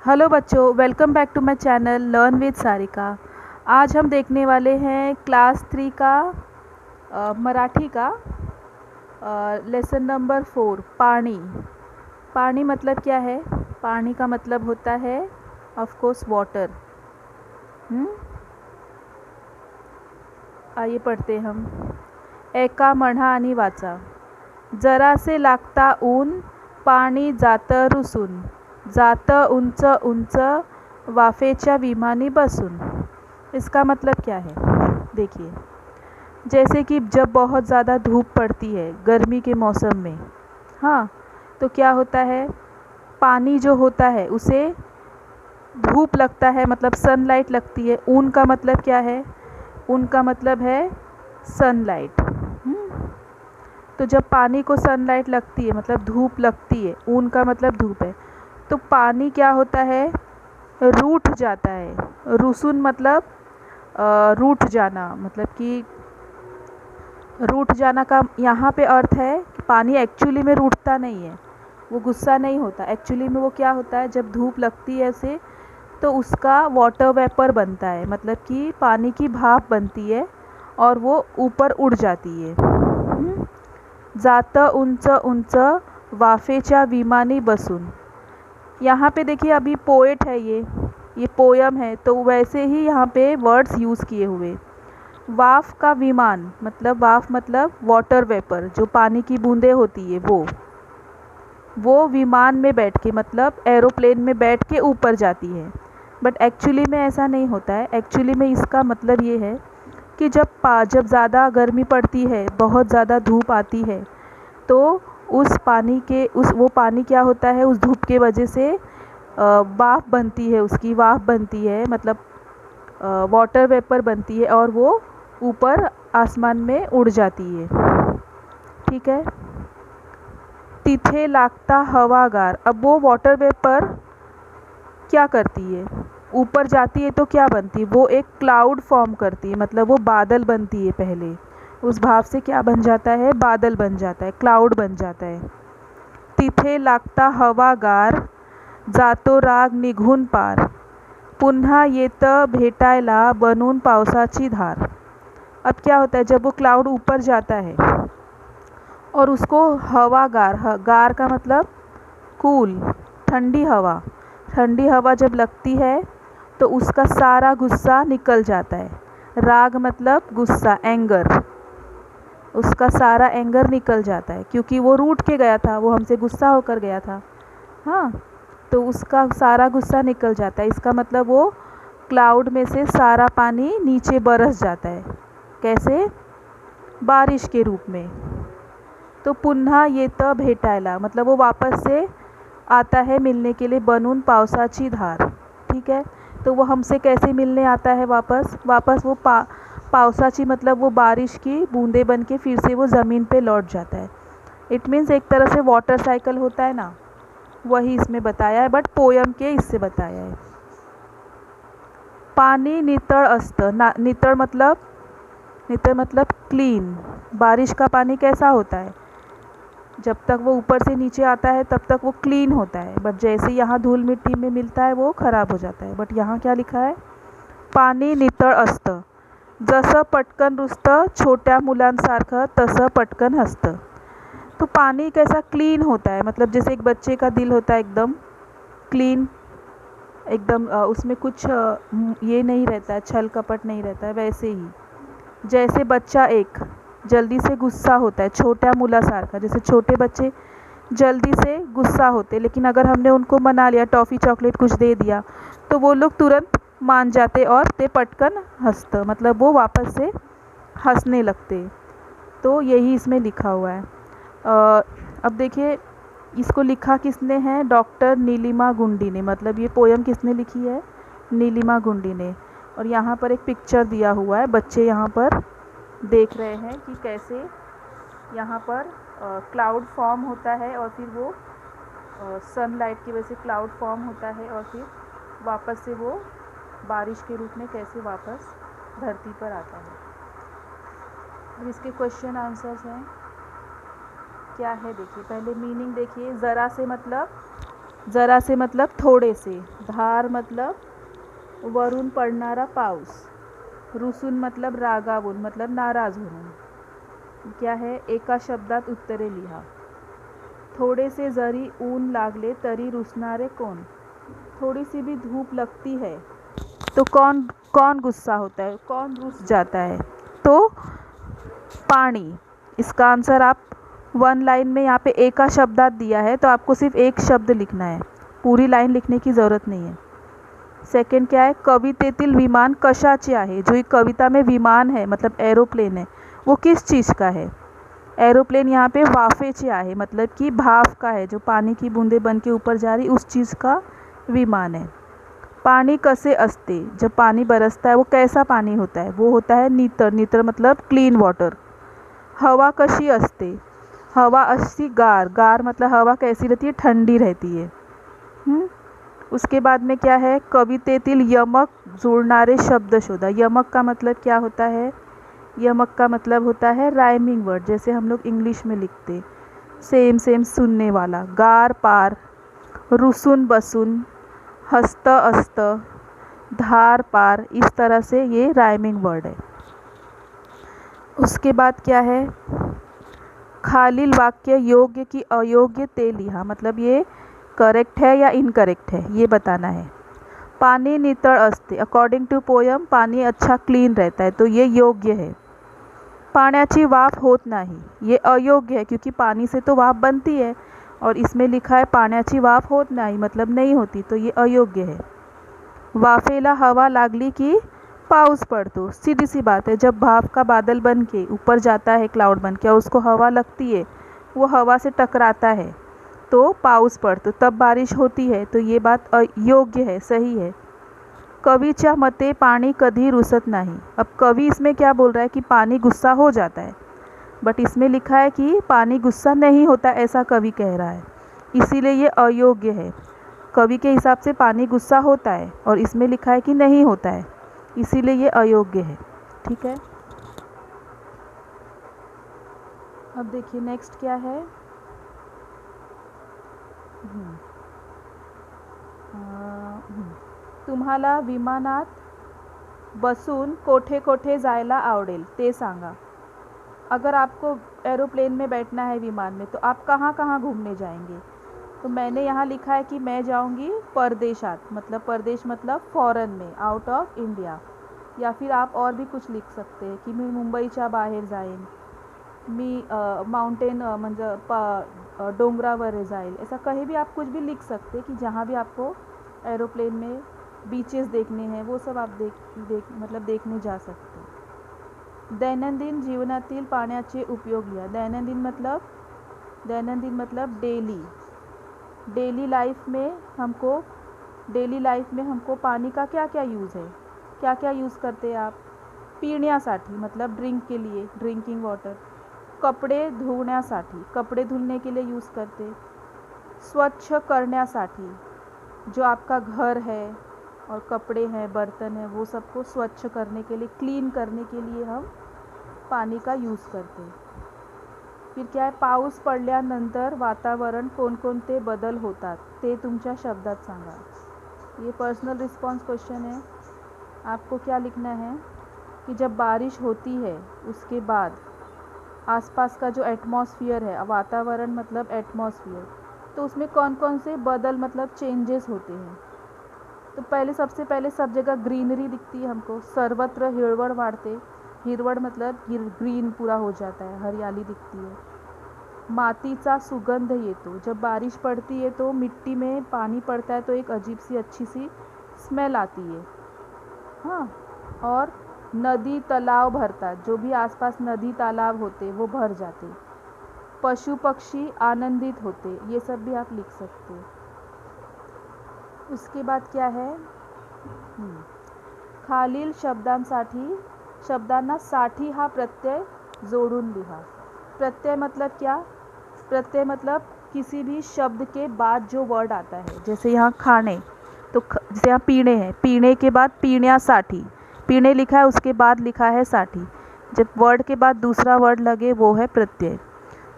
Hello बच्चों, welcome back to my channel learn with Sarika. आज हम देखने वाले हैं क्लास 3 का मराठी का लेसन नंबर 4 पानी। पानी मतलब क्या है? पानी का मतलब होता है ऑफ कोर्स वाटर। आइए पढ़ते हम। एका मढा आणि वाचा, जरासे लागता ऊन, पाणी जातं रुसून, जातं उंच उंच, वाफेच्या विमानी बसून। इसका मतलब क्या है? देखिए, जैसे कि जब बहुत ज़्यादा धूप पड़ती है गर्मी के मौसम में, हाँ, तो क्या होता है, पानी जो होता है उसे धूप लगता है, मतलब सनलाइट लगती है। ऊन का मतलब क्या है? ऊन का मतलब है सनलाइट। तो जब पानी को सनलाइट लगती है मतलब धूप लगती है, ऊन का मतलब धूप है, तो पानी क्या होता है? रूठ जाता है। रुसून मतलब रूठ जाना, मतलब कि रूठ जाना का यहाँ पे अर्थ है कि पानी एक्चुअली में रूठता नहीं है, वो गुस्सा नहीं होता। एक्चुअली में वो क्या होता है, जब धूप लगती है उसे तो उसका वाटर वेपर बनता है, मतलब कि पानी की भाप बनती है और वो ऊपर उड़ जाती है। जातं उंच उंच, वाफेच्या विमानी बसून। यहाँ पे देखिए, अभी पोएट है, ये पोयम है, तो वैसे ही यहाँ पे वर्ड्स यूज़ किए हुए। वाफ का विमान मतलब, वाफ मतलब वाटर वेपर, जो पानी की बूंदें होती है वो विमान में बैठ के, मतलब एरोप्लेन में बैठ के ऊपर जाती है। बट एक्चुअली में ऐसा नहीं होता है। एक्चुअली में इसका मतलब ये है कि जब ज़्यादा गर्मी पड़ती है, बहुत ज़्यादा धूप आती है, तो उस पानी के वो पानी क्या होता है, उस धूप के वजह से वाफ बनती है, उसकी वाफ बनती है, मतलब वाटर वेपर बनती है और वो ऊपर आसमान में उड़ जाती है। ठीक है। तिथे लागता हवागार। अब वो वाटर वेपर क्या करती है? ऊपर जाती है तो क्या बनती है? वो एक क्लाउड फॉर्म करती है, मतलब वो बादल बनती है। पहले उस भाप से क्या बन जाता है? बादल बन जाता है, क्लाउड बन जाता है। तिथे लागता हवागार, जातो राग निघून पार, पुन्हा येतं भेटायला बनून पावसाची धार। अब क्या होता है, जब वो क्लाउड ऊपर जाता है और उसको हवागार, गार का मतलब कूल, ठंडी हवा, ठंडी हवा जब लगती है तो उसका सारा गुस्सा निकल जाता है। राग मतलब गुस्सा, एंगर, उसका सारा एंगर निकल जाता है, क्योंकि वो रूठ के गया था, वो हमसे गुस्सा होकर गया था। हाँ, तो उसका सारा गुस्सा निकल जाता है। इसका मतलब वो क्लाउड में से सारा पानी नीचे बरस जाता है। कैसे? बारिश के रूप में। तो पुन्हा येतं भेटायला मतलब वो वापस से आता है मिलने के लिए, बनून पावसाची धार। ठीक है, तो वो हमसे कैसे मिलने आता है वापस? वो पावसाची मतलब वो बारिश की बूंदें बन के फिर से वो ज़मीन पे लौट जाता है। इट मीन्स एक तरह से वाटर साइकिल होता है ना, वही इसमें बताया है, बट पोयम के इससे बताया है। पानी नितळ असतं। नितळ मतलब क्लीन। बारिश का पानी कैसा होता है? जब तक वो ऊपर से नीचे आता है तब तक वो क्लीन होता है, बट जैसे यहाँ धूल मिट्टी में मिलता है वो ख़राब हो जाता है। बट यहाँ क्या लिखा है? पाणी नितळ असतं, जसं पटकन रुजतं, छोट्या मुलांसारखं तसं पटकन हसतं। तो पानी कैसा क्लीन होता है, मतलब जैसे एक बच्चे का दिल होता है एकदम क्लीन, एकदम उसमें कुछ ये नहीं रहता है, छल कपट नहीं रहता है। वैसे ही जैसे बच्चा एक जल्दी से गुस्सा होता है, छोट्या मुलासारखा, जैसे छोटे बच्चे जल्दी से गुस्सा होते, लेकिन अगर हमने उनको मना लिया, टॉफ़ी चॉकलेट कुछ दे दिया, तो वो लोग तुरंत मान जाते और ते पटकन हंसते, मतलब वो वापस से हंसने लगते। तो यही इसमें लिखा हुआ है। अब देखिए, इसको लिखा किसने है? डॉक्टर नीलिमा गुंडी ने। मतलब ये पोयम किसने लिखी है? नीलिमा गुंडी ने। और यहाँ पर एक पिक्चर दिया हुआ है, बच्चे यहाँ पर देख रहे हैं कि कैसे यहाँ पर क्लाउड फॉर्म होता है और फिर वो सनलाइट की वजह से क्लाउड फॉर्म होता है और फिर वापस से वो बारिश के रूप में कैसे वापस धरती पर आता है। अब इसके क्वेश्चन आंसर्स हैं, क्या है देखिए। पहले मीनिंग देखिए, ज़रा से मतलब जरा से मतलब थोडे से, धार मतलब वरून पडणारा पाऊस, रुसून मतलब रागावून मतलब नाराज होऊन. क्या है, एका शब्दात उत्तरे लिहा. थोडेसे जरी ऊन लागले तरी रुसणारे कोण. थोड़ी सी भी धूप लगती है तो कौन कौन गुस्सा होता है, कौन रुस जाता है. तो पानी. इसका आंसर आप वन लाइन में यहाँ पे एका शब्दात दिया है तो आपको सिर्फ एक शब्द लिखना है, पूरी लाइन लिखने की ज़रूरत नहीं है. सेकंड क्या है, कवितेतील विमान कशाचे आहे. जो एक कविता में विमान है मतलब एरोप्लेन है, वो किस चीज़ का है. एरोप्लेन यहाँ पे वाफेचे आहे मतलब कि भाप का है, जो पानी की बूंदे बन के ऊपर जा रही उस चीज़ का विमान है. पानी कसे असते. जब पानी बरसता है वो कैसा पानी होता है, वो होता है नितर. नितर मतलब क्लीन वाटर. हवा कशी असते. हवा अशी गार. गार मतलब हवा कैसी रहती है, ठंडी रहती है. उसके बाद में क्या है, कवितेतील यमक जुळणारे शब्द शोधा. यमक का मतलब क्या होता है, यमक का मतलब होता है राइमिंग वर्ड, जैसे हम लोग इंग्लिश में लिखते सेम सेम सुनने वाला. गार पार, रुसून बसून, हस्त अस्त, धार पार, इस तरह से ये राइमिंग वर्ड है. उसके बाद क्या है, खालील वाक्य योग्य की अयोग्य ते लिहा. मतलब ये करेक्ट है या इनकरेक्ट है ये बताना है. पानी नितळ असते. अकॉर्डिंग टू पोयम पानी अच्छा क्लीन रहता है तो ये योग्य है. पाण्याची वाफ होत नाही, ये अयोग्य है क्योंकि पानी से तो वाफ बनती है और इसमें लिखा है पाण्याची वाफ होत नाही मतलब नहीं होती, तो ये अयोग्य है. वाफेला हवा लागली की पाऊस पड़तो. सीधी सी बात है, जब भाप का बादल बन के ऊपर जाता है क्लाउड बन के और उसको हवा लगती है, वो हवा से टकराता है तो पाऊस पड़तो, तब बारिश होती है. तो ये बात अयोग्य है, सही है. कवीच्या मते पानी कधी रुसत नाही. अब कवि इसमें क्या बोल रहा है कि पानी गुस्सा हो जाता है, बट इसमें लिखा है कि पानी गुस्सा नहीं होता, ऐसा कवि कह रहा है, इसीलिए ये अयोग्य है. कवि के हिसाब से पानी गुस्सा होता है और इसमें लिखा है कि नहीं होता है, इसीलिए ये अयोग्य है. ठीक है. अब देखिए नेक्स्ट क्या है. तुम्हाला विमानात बसून कोठे कोठे जायला आवडेल ते सांगा. अगर आपको एरोप्लेन में बैठना है विमान में तो आप कहाँ कहाँ घूमने जाएंगे. तो मैंने यहाँ लिखा है कि मैं जाऊँगी परदेशात. मतलब परदेश मतलब फॉरेन में, आउट ऑफ इंडिया. या फिर आप और भी कुछ लिख सकते हैं कि मी मुंबईच्या बाहेर जाईन, मी माउंटेन म्हणजे डोंगरावर जाईल. ऐसा कहीं भी आप कुछ भी लिख सकते हैं कि जहाँ भी आपको एरोप्लेन में बीचेस देखने हैं वो सब आप मतलब देखने जा सकते हैं. दैनंदिन जीवनातील पाण्याचे उपयोग लिहा. दैनंदिन मतलब डेली. डेली लाइफ में हमको पानी का क्या क्या यूज़ है, क्या क्या यूज़ करते हैं आप. पिण्यासाठी मतलब ड्रिंक के लिए, ड्रिंकिंग वाटर. कपडे धुण्यासाठी, कपडे धुलने के लिए यूज़ करते. स्वच्छ करण्यासाठी, जो आपका घर है और कपड़े हैं, बर्तन हैं, वो सबको स्वच्छ करने के लिए, क्लीन करने के लिए हम पानी का यूज़ करते हैं. फिर क्या है, पाऊस पडल्यानंतर वातावरण कोणकोणते बदल होतात ते तुमच्या शब्दात सांगा. ये पर्सनल रिस्पॉन्स क्वेश्चन है. आपको क्या लिखना है कि जब बारिश होती है उसके बाद आसपास का जो एटमॉस्फेयर है, वातावरण मतलब एटमॉस्फेयर, तो उसमें कौन कौन से बदल मतलब चेंजेस होते हैं. तो सबसे पहले सब जगह ग्रीनरी दिखती है हमको. सर्वत्र हिरवळ वाढते. हिरवळ मतलब ग्रीन पूरा हो जाता है, हरियाली दिखती है. मातीचा सुगंध येतो. जब बारिश पड़ती है तो मिट्टी में पानी पड़ता है तो एक अजीब सी अच्छी सी स्मेल आती है. हाँ. और नदी तालाब भरतात. जो भी आसपास नदी तालाब होते वो भर जाते. पशु पक्षी आनंदित होते. ये सब भी आप लिख सकते. उसके बाद क्या है, खालील शब्दांना साठी हा प्रत्यय जोड़ून लिहा. प्रत्यय मतलब क्या, प्रत्यय मतलब किसी भी शब्द के बाद जो वर्ड आता है. जैसे यहाँ खाने, तो जैसे यहाँ पीने है, पीने के बाद पिण्यासाठी, पीने लिखा है उसके बाद लिखा है साठी. जब वर्ड के बाद दूसरा वर्ड लगे वो है प्रत्यय.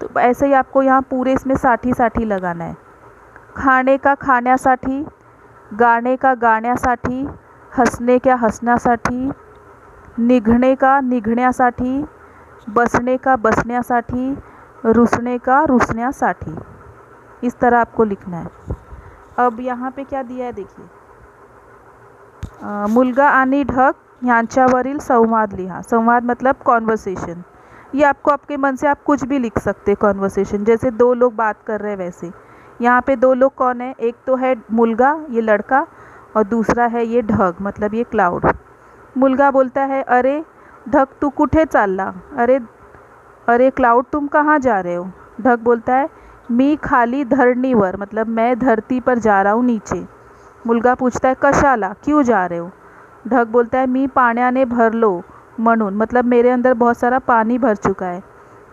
तो ऐसे ही आपको यहाँ पूरे इसमें साठी साठी लगाना है. खाणे का खाण्यासाठी, गाणे का गाण्यासाठी, हसणे का हसण्यासाठी, निघणे का निघण्यासाठी, बसने का बसण्यासाठी, रुसने का रुसण्यासाठी। इस तरह आपको लिखना है। अब यहाँ पे क्या दिया है देखिए, मुलगा आणि ढग यांच्यावरील संवाद लिहा। संवाद मतलब कॉन्वर्सेशन। ये आपको आपके मन से आप कुछ भी लिख सकते हैं कॉन्वर्सेशन, जैसे दो लोग बात कर रहे हैं वैसे। यहाँ पे दो लोग कौन है, एक तो है मुलगा ये लड़का, और दूसरा है ये ढग मतलब ये क्लाउड। मुलगा बोलता है अरे ढग तू कुठे चालला, अरे अरे क्लाउड तुम कहाँ जा रहे हो। ढग बोलता है मी खाली धरणीवर मतलब मैं धरती पर जा रहा हूँ नीचे। मुलगा पूछता है कशाला क्यों जा रहे हो। ढग बोलता है मी पाण्याने भरलो म्हणून मतलब मेरे अंदर बहुत सारा पानी भर चुका है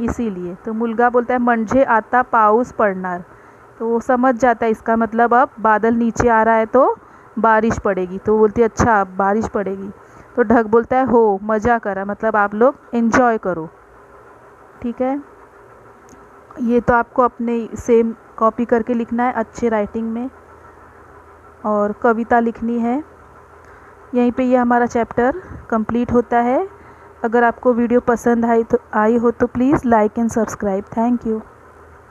इसीलिए। तो मुलगा बोलता है म्हणजे आता पाऊस पडणार, तो वो समझ जाता है इसका मतलब अब बादल नीचे आ रहा है तो बारिश पड़ेगी। तो बोलती है अच्छा अब बारिश पड़ेगी। तो ढग बोलता है हो मज़ा करा मतलब आप लोग एंजॉय करो। ठीक है, ये तो आपको अपने सेम कॉपी करके लिखना है अच्छे राइटिंग में, और कविता लिखनी है। यहीं पे ये हमारा चैप्टर कंप्लीट होता है। अगर आपको वीडियो पसंद आई हो तो please like and subscribe. Thank you.